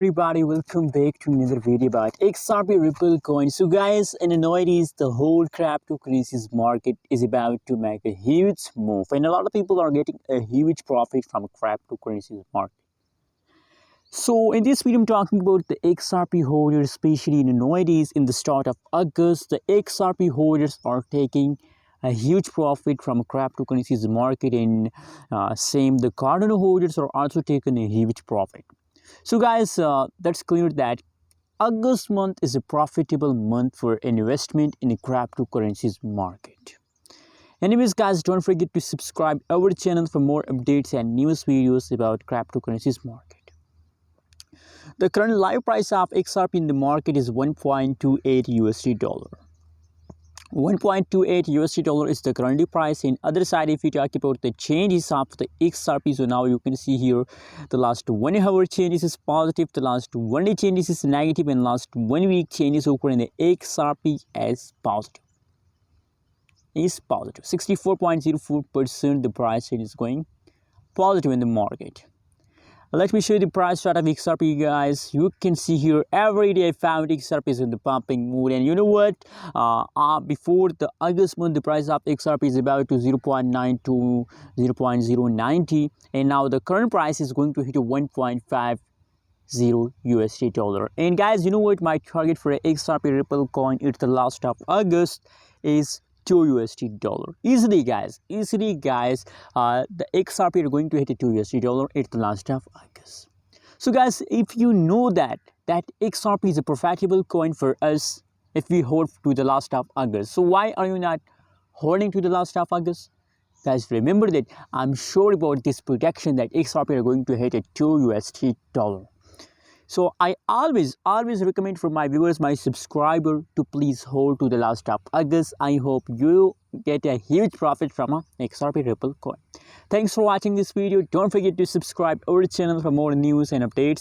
Everybody, welcome back to another video about XRP Ripple coin. So guys, in nowadays the whole cryptocurrencies market is about to make a huge move, and a lot of people are getting a huge profit from cryptocurrencies market. So in this video I'm talking about the XRP holders, especially in nowadays in the start of August. The XRP holders are taking a huge profit from cryptocurrencies market, and same the Cardano holders are also taking a huge profit. So guys, that's clear that August month is a profitable month for investment in the cryptocurrencies market. Anyways guys, don't forget to subscribe our channel for more updates and news videos about cryptocurrencies market. The current live price of XRP in the market is 1.28 USD dollar. 1.28 USD dollar is the current price. In other side, if you talk about the changes of the XRP, so now you can see here the last 1 hour changes is positive, the last 1 day changes is negative, and last 1 week changes occur in the XRP as positive. Is positive 64.04%. The price is going positive in the market. Let me show you the price chart of XRP, guys. You can see here every day I found XRP is in the pumping mood, and you know what? Before the August month, the price of XRP is about to 0.9 to 0.090, and now the current price is going to hit a 1.50 USD dollar. And guys, you know what? My target for a XRP Ripple coin at the last of August is 2 USD dollar. Easily guys, the XRP are going to hit a 2 USD dollar at the last of August. So guys, if you know that XRP is a profitable coin for us if we hold to the last of August, so why are you not holding to the last of August? Guys, remember that I'm sure about this prediction that XRP are going to hit a 2 USD dollar. So I always recommend for my viewers, my subscriber, to please hold to the last of August. I hope you get a huge profit from a XRP Ripple coin. Thanks for watching this video. Don't forget to subscribe our channel for more news and updates.